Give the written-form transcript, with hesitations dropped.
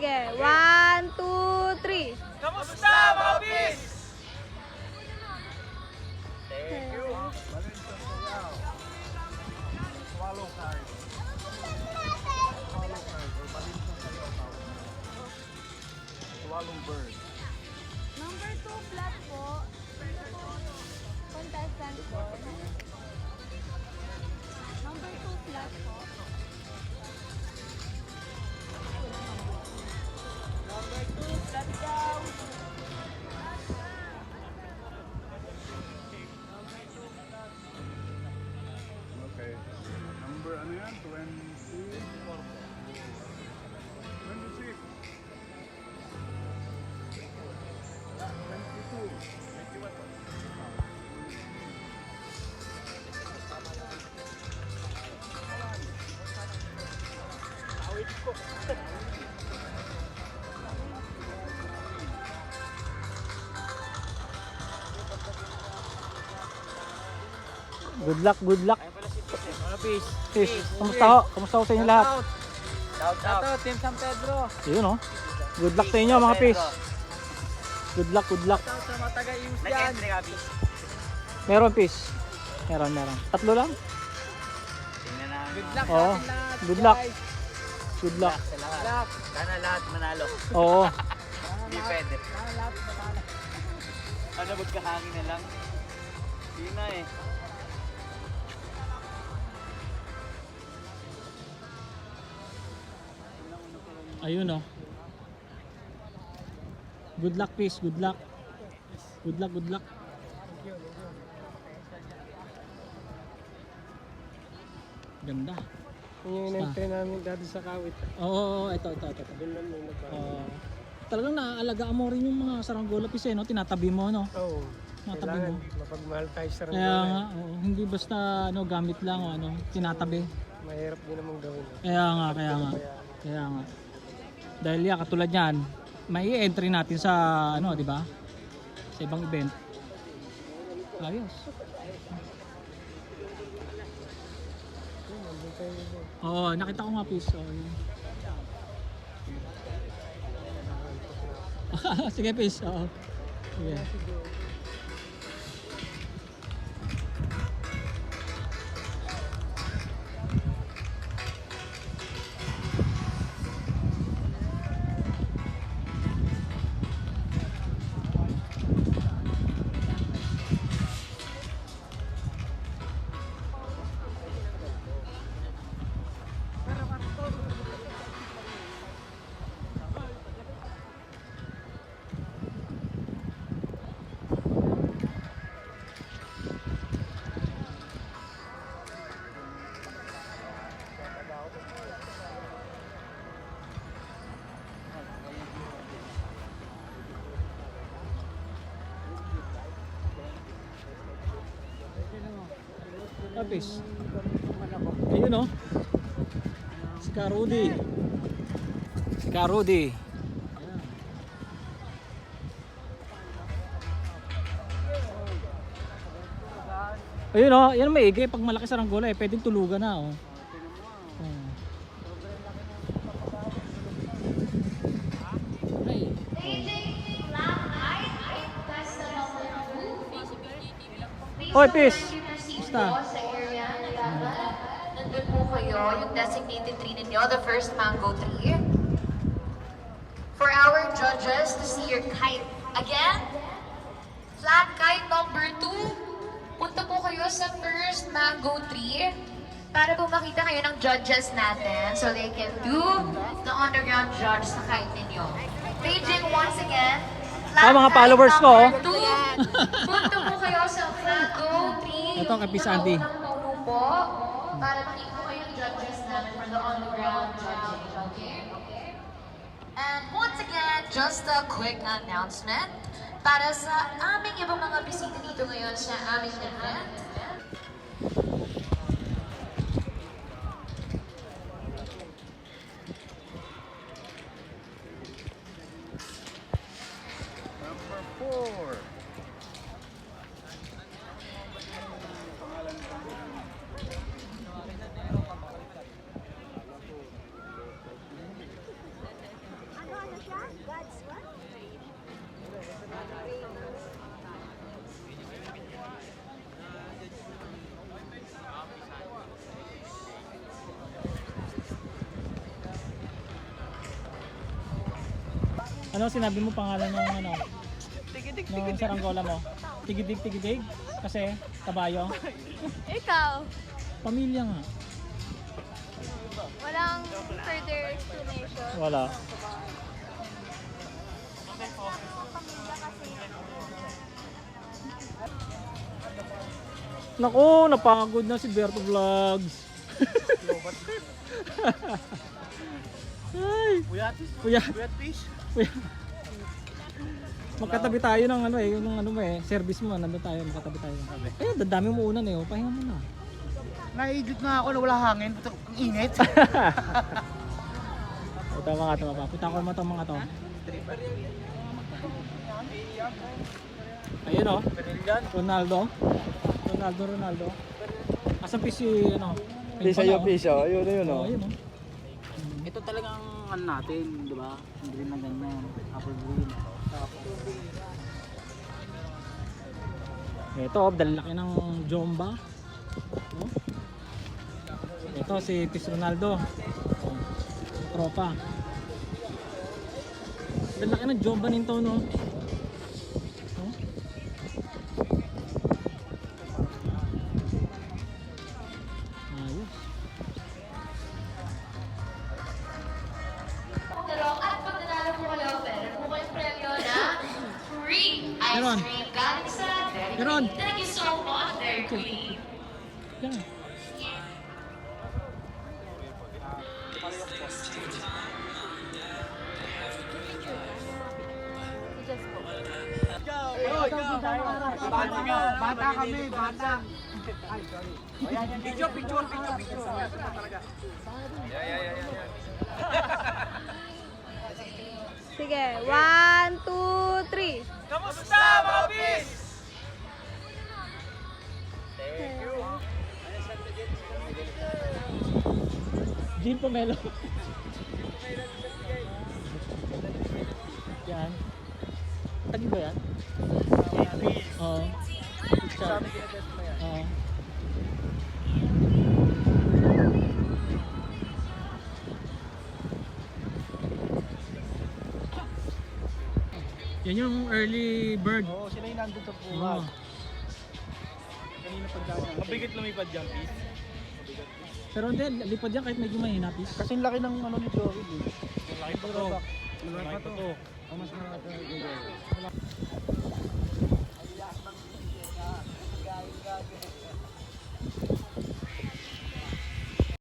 Sige. 1, 2, 3. Kamusta mga bis? Thank you. Swallow card. Swallow bird. Number 2 flat po. Contestant po. Number 2 flat po. Number 2, flat daw. Okay. Number ano yan? 24. 26. 22. Awit ko. Good luck, good luck. Ayun pala si Pis eh. Mga bis. Fish, kamusta ho? Kamusta ho sa inyo lahat? Shout out. Team San Pedro. Yun oh. Good luck sa inyo mga fish. Good luck, good luck. Shout out sa mga taga-ius yan. Nag-entry ka, bis. Meron fish. Meron. Tatlo lang? Tingnan na. Good luck sa Oo. atin lahat. Good luck. guys. Good luck. Sa lahat. Sana lahat manalo. Oo. Hindi pwede. Sana lahat manalo. Ano, magkahangin na lang. Hindi na eh. Ayun oh. Good luck fish, good luck. Good luck, good luck. Ganda. Yung in-entry namin dati sa Kawit. Oo, ito. Doon lang yung nagbago. Talagang naaalagaan mo rin yung mga saranggola fish eh, no? Tinatabi mo, no? Oo. Tinatabi Kailangan mo. mapagmahal tayo sa Kaya Rangola. nga, oo, hindi basta ano, gamit lang o ano, tinatabi. Mahirap din namang gawin. Kaya nga. Kaya nga. Dahil yan, katulad yan, may entry natin sa ano, di ba? Sa ibang event. Ayos. Oo, nakita ko nga fish. Oh, yun. Sige fish. Oo. Sige. Fish. Ayun oh. Si Karudi. Ayun oh, yan maigi pag malaki saranggola eh, pwedeng tulugan na oh. Ay. Hoy, fish. Basta. Sa area na dapat nandun po kayo, yung designated tree ninyo, the first mango tree. For our judges to see your kite again, flat kite number 2. Punta po kayo sa first mango tree para po makita kayo ng judges natin so they can do the underground judge sa kite ninyo. Paging once again, flat mga kite followers ko, oh. number 2. Punta po kayo sa mango tree. Ito kay Miss Andy. Po, para makita ko yung judges namin for the on-the-ground judging, okay? And once again, just a quick announcement para sa aming ibang mga bisita dito ngayon sa aming event. Number 4. Ano sinabi mo pangalan ng ano? Nung saranggola mo? Tigidig? Kasi kabayo? Ikaw, Pamilya nga. walang further explanation. Wala. Naku, napagod na si Berto Vlogs. Ay, Kuya. Magkatabi tayo ng ano eh, yung ano mo eh, service mo, nandun tayo, magkatabi tayo. Eh, dadami mo unan eh, oh. Pahinga mo na. Naiidit nga ako na wala hangin. Puto, ang init. Ito mga to, punta ko naman itong mga to. Ayun oh, Ronaldo. Asan si ano? Pisa. Ayun, Oh, ayun oh. Ito talagang ano natin, di ba? Green na ganyan. Apple green. Ito, dalalaki ng Jomba. Oh. Ito si Pis Ronaldo. Oh. Tropa. Dalalaki ng Jomba nito no. Oh. Ayos. At pag nanalo po kayo, meron po kayong premyo na free ice Meron. cream galing sa Dairy Meron. Queen. Thank you so much, Dairy Queen. Yan. Bata kami, bata. Picture. Sige, 1, 2, 3. Kamusta, mga bis? Jean Pomelo. Yan. Tagi ba yan? Oo. Oo. Yan yung early bird. Oo, sila yung nandun sa Oo. buwan. Kanina pagdaan. Mabigat lumipad dyan, bis. Pero hindi, lipad yan kahit medyo mahina pis. Kasi laki ng ano ni Joey, eh. Malaki pa to. Malaki pa to. Ang mas malaki na